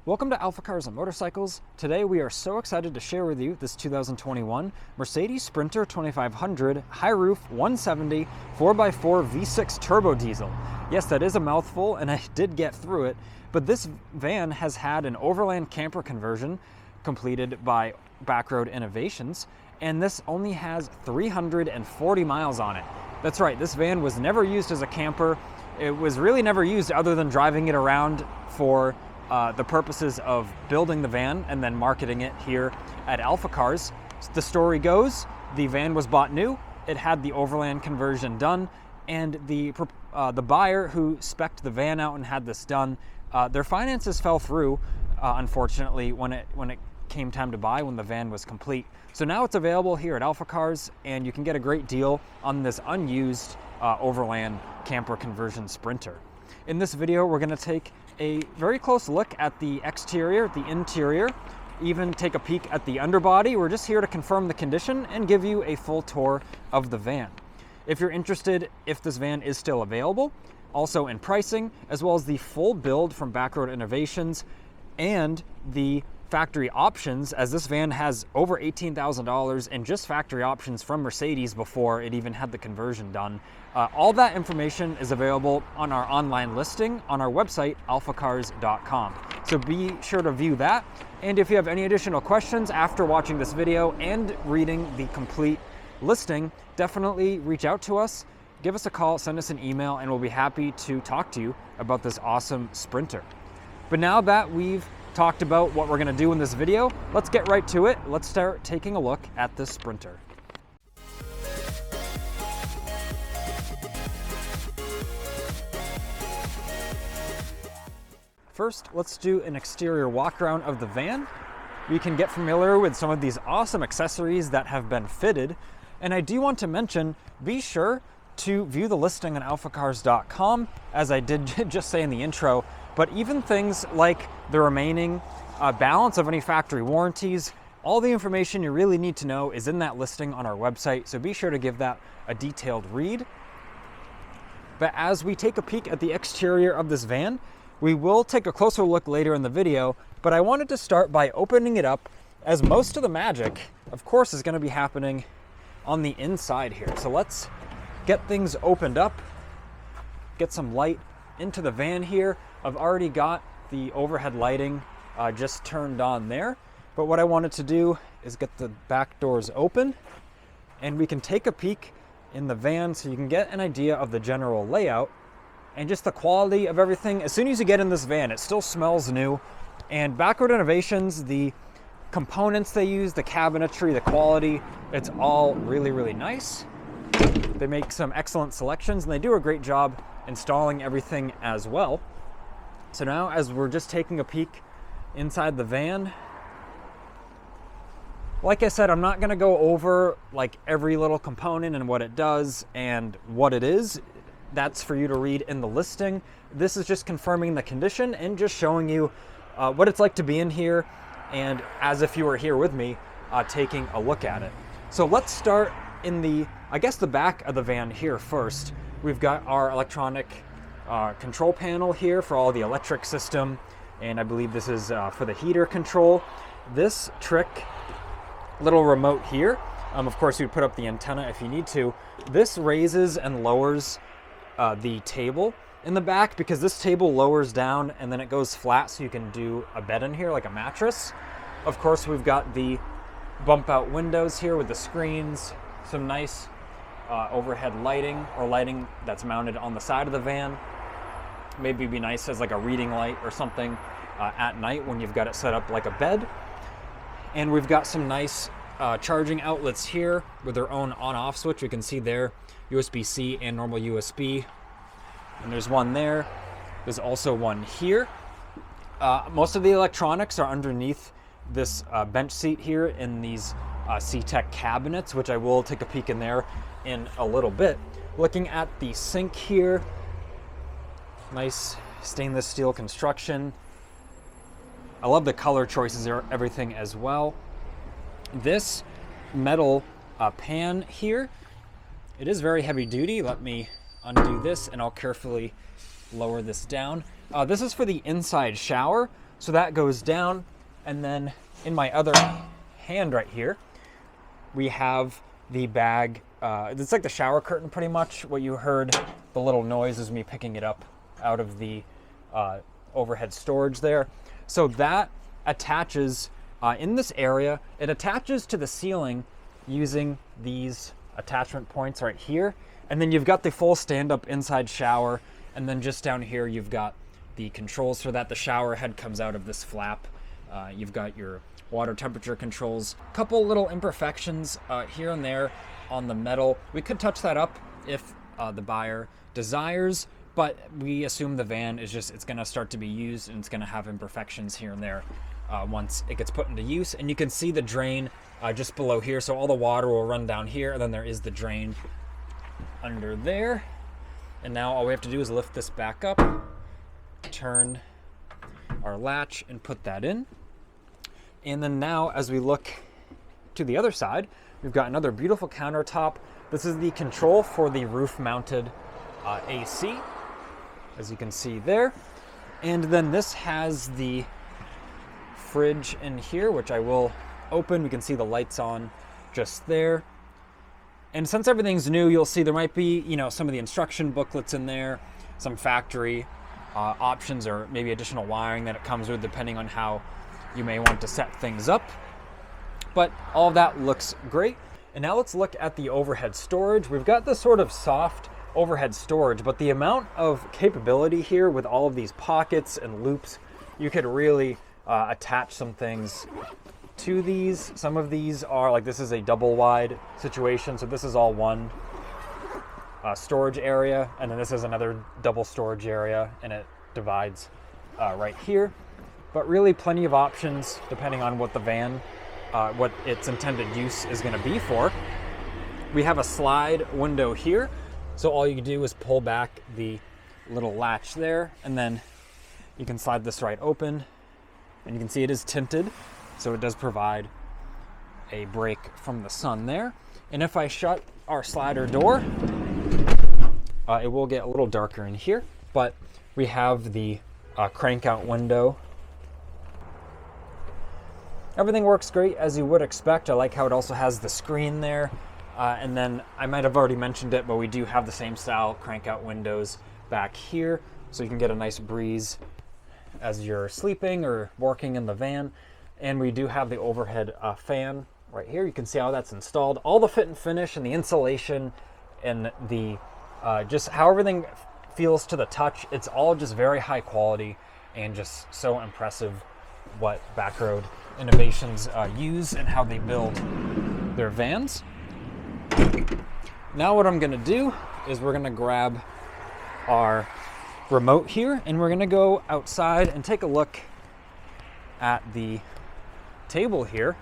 Welcome to AlphaCars Motorcycles. Today we are so excited to share with you this 2021 Mercedes Sprinter 2500 high roof 170 4x4 V6 turbo diesel. Yes, that is a mouthful and I did get through it, but this van has had an Overland camper conversion completed by Backroad Innovations, and this only has 340 miles on it. That's right, this van was never used as a camper. It was really never used other than driving it around for the purposes of building the van and then marketing it here at AlphaCars. The story goes, the van was bought new, it had the Overland conversion done, and the buyer who spec'd the van out and had this done, their finances fell through, unfortunately, when it came time to buy, when the van was complete. So now it's available here at AlphaCars, and you can get a great deal on this unused Overland camper conversion Sprinter. In this video, we're going to take a very close look at the exterior, the interior, even take a peek at the underbody. We're just here to confirm the condition and give you a full tour of the van. If you're interested if this van is still available, also in pricing, as well as the full build from Backroad Innovations and the factory options, as this van has over $18,000 in just factory options from Mercedes before it even had the conversion done. All that information is available on our online listing on our website, alphacars.com. So be sure to view that. And if you have any additional questions after watching this video and reading the complete listing, definitely reach out to us, give us a call, send us an email, and we'll be happy to talk to you about this awesome Sprinter. But now that we've talked about what we're going to do in this video, let's get right to it. Let's start taking a look at this Sprinter. First, let's do an exterior walk around of the van. We can get familiar with some of these awesome accessories that have been fitted. And I do want to mention, be sure to view the listing on alphacars.com, as I did just say in the intro, but even things like the remaining balance of any factory warranties, all the information you really need to know is in that listing on our website, so be sure to give that a detailed read. But as we take a peek at the exterior of this van, we will take a closer look later in the video, but I wanted to start by opening it up, as most of the magic, of course, is going to be happening on the inside here. So let's get things opened up, get some light into the van here. I've already got the overhead lighting just turned on there, but what I wanted to do is get the back doors open and we can take a peek in the van so you can get an idea of the general layout and just the quality of everything. As soon as you get in this van, it still smells new, and Backroad Innovations, the components they use, the cabinetry, the quality, it's all really, really nice. They make some excellent selections and they do a great job installing everything as well. So now, as we're just taking a peek inside the van, like I said, I'm not going to go over like every little component and what it does and what it is. That's for you to read in the listing. This is just confirming the condition and just showing you what it's like to be in here, and as if you were here with me taking a look at it. So let's start in the, I guess, the back of the van here first. We've got our electronic control panel here for all the electric system, and I believe this is for the heater control. This trick little remote here, of course you'd put up the antenna if you need to. This raises and lowers the table in the back, because this table lowers down and then it goes flat so you can do a bed in here like a mattress. Of course, we've got the bump out windows here with the screens, some nice overhead lighting, or lighting that's mounted on the side of the van. Maybe it'd be nice as like a reading light or something at night when you've got it set up like a bed. And we've got some nice charging outlets here with their own on-off switch. You can see there, USB-C and normal USB. And there's one there. There's also one here. Most of the electronics are underneath this bench seat here in these C-Tech cabinets, which I will take a peek in there in a little bit. Looking at the sink here, nice stainless steel construction. I love the color choices, everything as well. This metal pan here, it is very heavy duty. Let me undo this and I'll carefully lower this down. This is for the inside shower. So that goes down, and then in my other hand right here, we have the bag. It's like the shower curtain pretty much. What you heard, the little noise is me picking it up out of the overhead storage there. So that attaches in this area. It attaches to the ceiling using these attachment points right here. And then you've got the full stand-up inside shower. And then just down here, you've got the controls for that. The shower head comes out of this flap. You've got your water temperature controls. A couple little imperfections here and there on the metal. We could touch that up if the buyer desires, but we assume the van is just, it's gonna start to be used and it's gonna have imperfections here and there once it gets put into use. And you can see the drain just below here. So all the water will run down here, and then there is the drain under there. And now all we have to do is lift this back up, turn our latch and put that in. And then now as we look to the other side, we've got another beautiful countertop. This is the control for the roof mounted AC, as you can see there. And then this has the fridge in here, which I will open. We can see the lights on just there. And since everything's new, you'll see there might be, some of the instruction booklets in there, some factory options, or maybe additional wiring that it comes with, depending on how you may want to set things up. But all of that looks great. And now let's look at the overhead storage. We've got this sort of soft overhead storage, but the amount of capability here with all of these pockets and loops, you could really attach some things to these. Some of these are like, this is a double wide situation, so this is all one storage area, and then this is another double storage area, and it divides right here. But really plenty of options depending on what the van, what its intended use is going to be for. We have a slide window here, so all you do is pull back the little latch there, and then you can slide this right open, and you can see it is tinted, so it does provide a break from the sun there. And if I shut our slider door, it will get a little darker in here, but we have the crank out window. Everything works great as you would expect. I like how it also has the screen there. And then I might have already mentioned it, but we do have the same style crank out windows back here, so you can get a nice breeze as you're sleeping or working in the van. And we do have the overhead fan right here. You can see how that's installed. All the fit and finish and the insulation and the just how everything feels to the touch, it's all just very high quality and just so impressive what Backroad Innovations use and how they build their vans. Now what I'm gonna do is we're gonna grab our remote here and we're gonna go outside and take a look at the table here,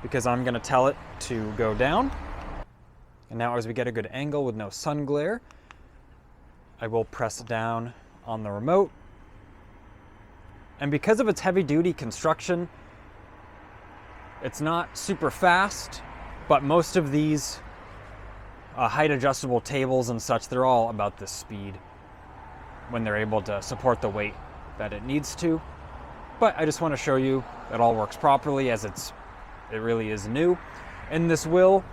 because I'm gonna tell it to go down. And now as we get a good angle with no sun glare, I will press down on the remote. And because of its heavy duty construction, it's not super fast, but most of these height adjustable tables and such, they're all about this speed when they're able to support the weight that it needs to. But I just want to show you that all works properly, as it really is new. And this will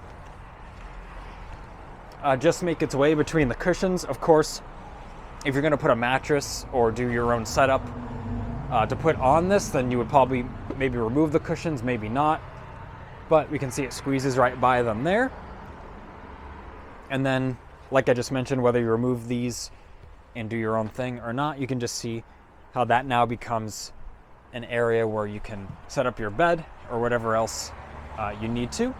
just make its way between the cushions. Of course, if you're going to put a mattress or do your own setup to put on this, then you would probably maybe remove the cushions, maybe not. But we can see it squeezes right by them there. And then, like I just mentioned, whether you remove these and do your own thing or not, you can just see how that now becomes an area where you can set up your bed or whatever else you need to.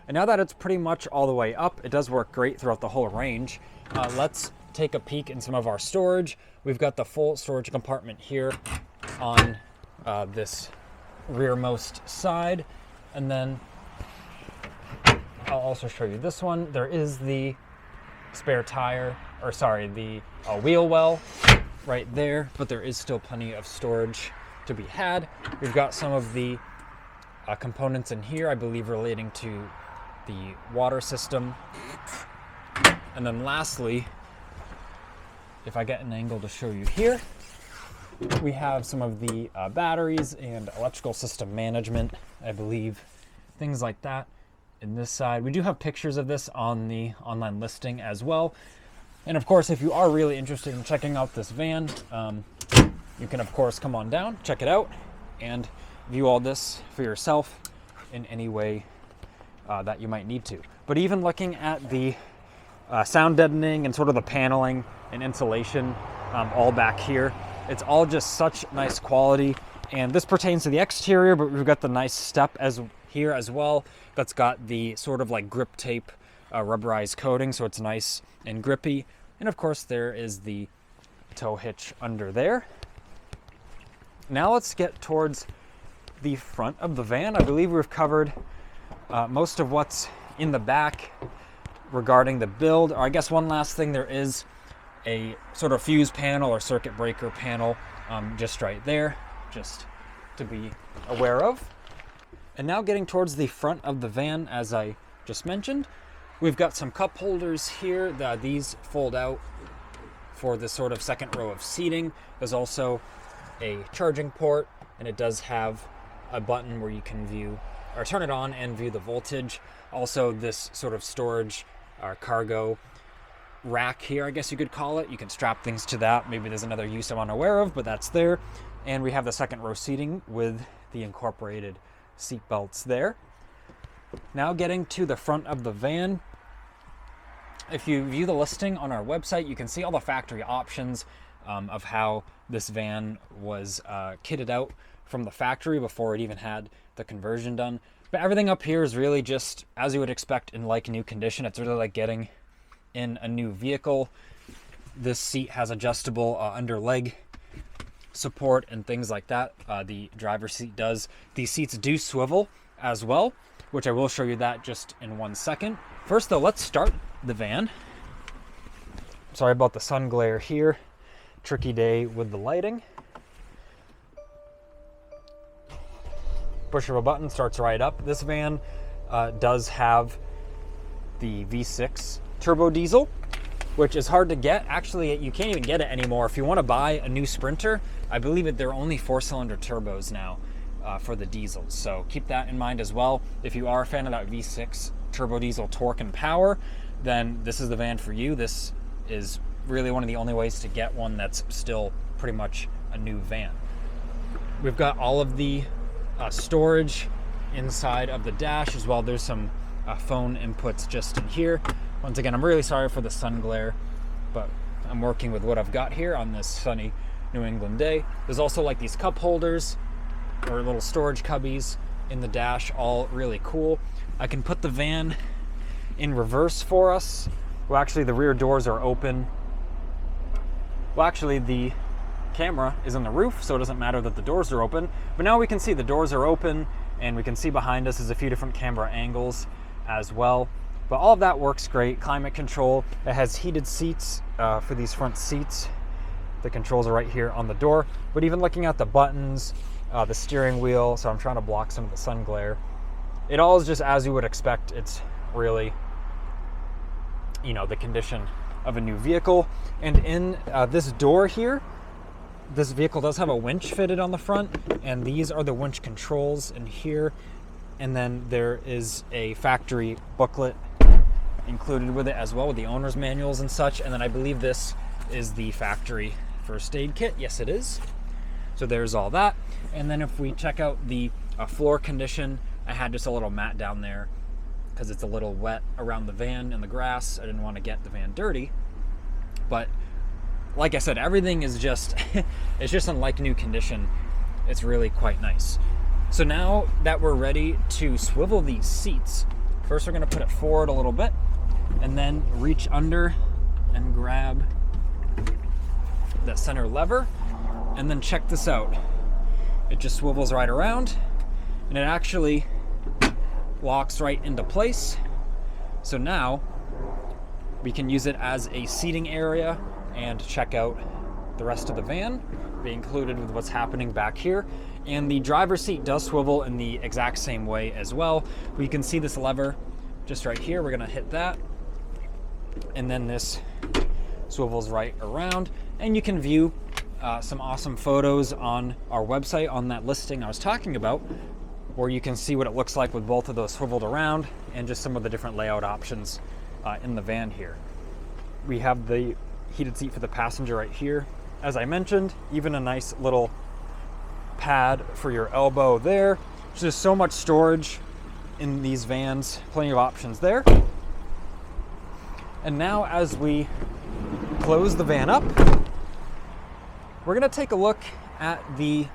And now that it's pretty much all the way up, it does work great throughout the whole range. Let's take a peek in some of our storage. We've got the full storage compartment here on this rearmost side. And then I'll also show you this one. There is the spare tire, or sorry, the wheel well right there, but there is still plenty of storage to be had. We've got some of the components in here, I believe relating to the water system. And then lastly, if I get an angle to show you here, we have some of the batteries and electrical system management, I believe, things like that. In this side, we do have pictures of this on the online listing as well. And of course, if you are really interested in checking out this van, you can of course come on down, check it out, and view all this for yourself in any way that you might need to. But even looking at the sound deadening and sort of the paneling and insulation all back here, it's all just such nice quality. And this pertains to the exterior, but we've got the nice step here as well that's got the sort of like grip tape rubberized coating, so it's nice and grippy. And of course there is the tow hitch under there. Now let's get towards the front of the van. I believe we've covered most of what's in the back regarding the build. Or I guess one last thing, there is a sort of fuse panel or circuit breaker panel just right there, just to be aware of. And now getting towards the front of the van, as I just mentioned, we've got some cup holders here. These fold out for the sort of second row of seating. There's also a charging port, and it does have a button where you can view or turn it on and view the voltage. Also this sort of storage or cargo rack here, I guess you could call it. You can strap things to that. Maybe there's another use I'm unaware of, but that's there. And we have the second row seating with the incorporated seat belts there. Now getting to the front of the van, if you view the listing on our website, you can see all the factory options of how this van was kitted out from the factory before it even had the conversion done. But everything up here is really just as you would expect in like new condition. It's really like getting in a new vehicle. This seat has adjustable under leg support and things like that. The driver's seat does. These seats do swivel as well, which I will show you that just in 1 second. First though, let's start the van. Sorry about the sun glare here. Tricky day with the lighting. Push of a button, starts right up. This van does have the V6 turbo diesel, which is hard to get. Actually, you can't even get it anymore. If you want to buy a new Sprinter, I believe that they're only 4-cylinder turbos now for the diesels. So keep that in mind as well. If you are a fan of that V6 turbo diesel torque and power, then this is the van for you. This is really one of the only ways to get one that's still pretty much a new van. We've got all of the storage inside of the dash as well. There's some phone inputs just in here. Once again, I'm really sorry for the sun glare, but I'm working with what I've got here on this sunny New England day. There's also like these cup holders or little storage cubbies in the dash, all really cool. I can put the van in reverse for us. Well, actually the rear doors are open. Well, actually the camera is on the roof, so it doesn't matter that the doors are open. But now we can see the doors are open, and we can see behind us is a few different camera angles as well. But all of that works great. Climate control. It has heated seats for these front seats. The controls are right here on the door. But even looking at the buttons, the steering wheel, so I'm trying to block some of the sun glare. It all is just as you would expect. It's really, you know, the condition of a new vehicle. And in this door here, this vehicle does have a winch fitted on the front, and these are the winch controls in here. And then there is a factory booklet included with it as well, with the owner's manuals and such. And then I believe this is the factory first aid kit. Yes, it is. So there's all that. And then if we check out the floor condition, I had just a little mat down there because it's a little wet around the van and the grass. I didn't want to get the van dirty. But like I said, everything is just, it's just in like new condition. It's really quite nice. So now that we're ready to swivel these seats, first we're going to put it forward a little bit and then reach under and grab that center lever, and then check this out. It just swivels right around and it actually locks right into place. So now we can use it as a seating area and check out the rest of the van, be included with what's happening back here. And the driver's seat does swivel in the exact same way as well. We can see this lever just right here. We're gonna hit that, and then this swivels right around, and you can view some awesome photos on our website on that listing I was talking about, where you can see what it looks like with both of those swiveled around and just some of the different layout options in the van here. We have the heated seat for the passenger right here. As I mentioned, even a nice little pad for your elbow there. There's just so much storage in these vans, plenty of options there. And now as we close the van up, we're gonna take a look at the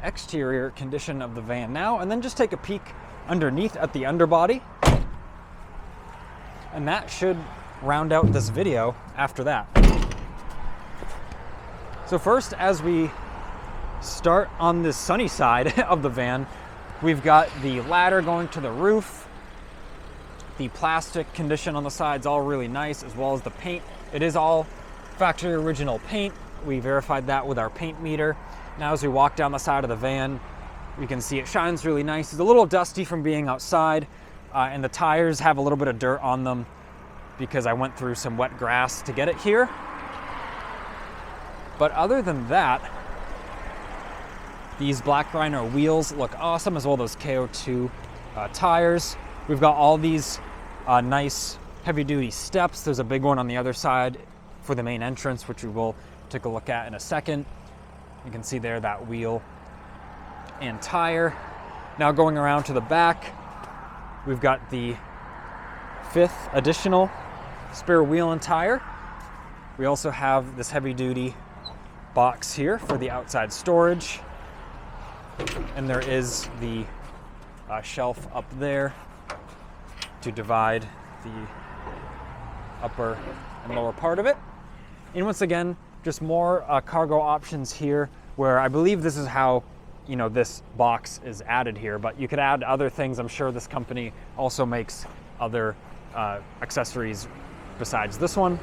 exterior condition of the van now, and then just take a peek underneath at the underbody. And that should round out this video after that. So first, as we start on this sunny side of the van, we've got the ladder going to the roof. The plastic condition on the side's all really nice, as well as the paint. It is all factory original paint. We verified that with our paint meter. Now as we walk down the side of the van, you can see it shines really nice. It's a little dusty from being outside, and the tires have a little bit of dirt on them because I went through some wet grass to get it here. But other than that, these Black Rhino wheels look awesome, as well as those KO2 tires. We've got all these nice heavy-duty steps. There's a big one on the other side for the main entrance, which we will take a look at in a second. You can see there that wheel and tire. Now going around to the back, we've got the 5th additional spare wheel and tire. We also have this heavy-duty box here for the outside storage, and there is the shelf up there to divide the upper and lower part of it. And once again, just more cargo options here, where I believe this is how this box is added here, but you could add other things. I'm sure this company also makes other accessories besides this one.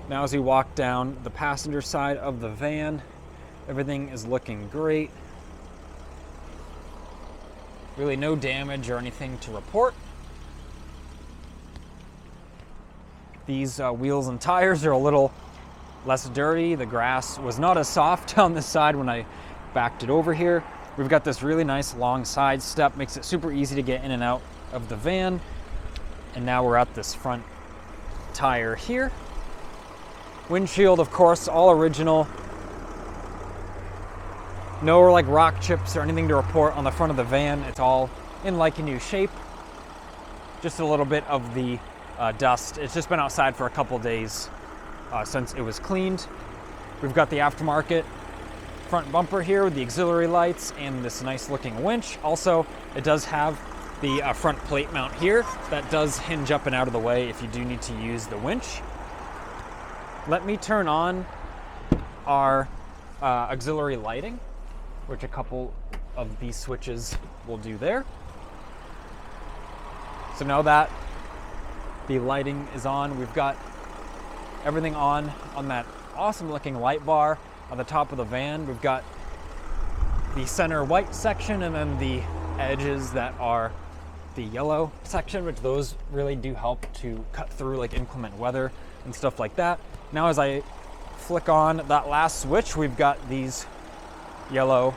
Now as we walk down the passenger side of the van, everything is looking great. Really no damage or anything to report. These wheels and tires are a little less dirty. The grass was not as soft on this side when I backed it over here. We've got this really nice long side step, makes it super easy to get in and out of the van. And now we're at this front tire here. Windshield, of course, all original. No like rock chips or anything to report on the front of the van. It's all in like a new shape. Just a little bit of the dust. It's just been outside for a couple days since it was cleaned. We've got the aftermarket front bumper here with the auxiliary lights and this nice looking winch. Also, it does have the front plate mount here that does hinge up and out of the way if you do need to use the winch. Let me turn on our auxiliary lighting, which a couple of these switches will do there. So now that the lighting is on, we've got everything on that awesome looking light bar on the top of the van. We've got the center white section and then the edges that are the yellow section, which those really do help to cut through like inclement weather and stuff like that. Now as I flick on that last switch, we've got these yellow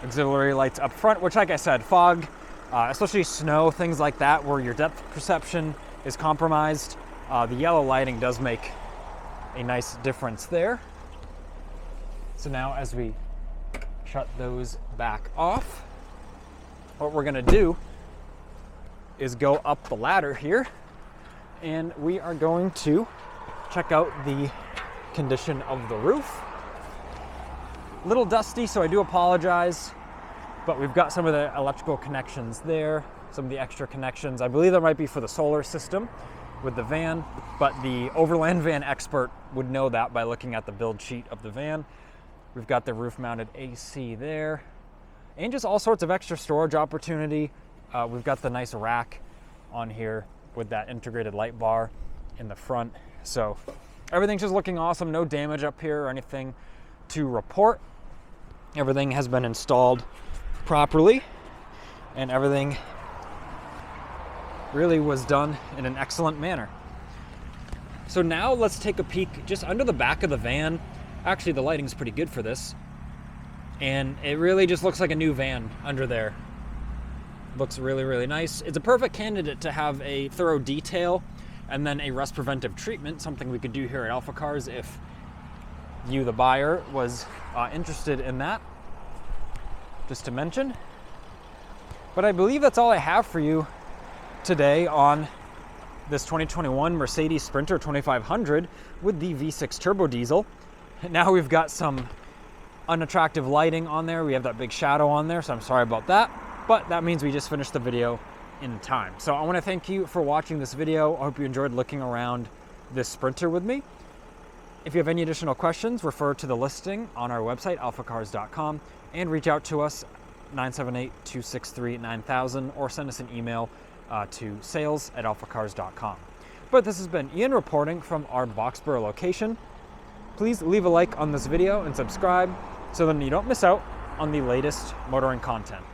auxiliary lights up front, which like I said, fog, especially snow, things like that where your depth perception is compromised, the yellow lighting does make a nice difference there. So now as we shut those back off, what we're gonna do is go up the ladder here, and we are going to check out the condition of the roof. A little dusty, so I do apologize, but we've got some of the electrical connections there, some of the extra connections. I believe that might be for the solar system with the van, but the Overland van expert would know that by looking at the build sheet of the van. We've got the roof mounted AC there, and just all sorts of extra storage opportunity. We've got the nice rack on here with that integrated light bar in the front. So everything's just looking awesome. No damage up here or anything to report. Everything has been installed properly, and everything really was done in an excellent manner. So now let's take a peek just under the back of the van. Actually, the lighting's pretty good for this. And it really just looks like a new van under there. Looks really, really nice. It's a perfect candidate to have a thorough detail and then a rust preventive treatment, something we could do here at AlphaCars if you, the buyer, was interested in that, just to mention. But I believe that's all I have for you today on this 2021 Mercedes Sprinter 2500 with the V6 turbo diesel. Now we've got some unattractive lighting on there. We have that big shadow on there, so I'm sorry about that. But that means we just finished the video in time. So I want to thank you for watching this video. I hope you enjoyed looking around this Sprinter with me. If you have any additional questions, refer to the listing on our website, alphacars.com, and reach out to us 978-263-9000 or send us an email to sales@alphacars.com. But this has been Ian reporting from our Boxborough location. Please leave a like on this video and subscribe so that you don't miss out on the latest motoring content.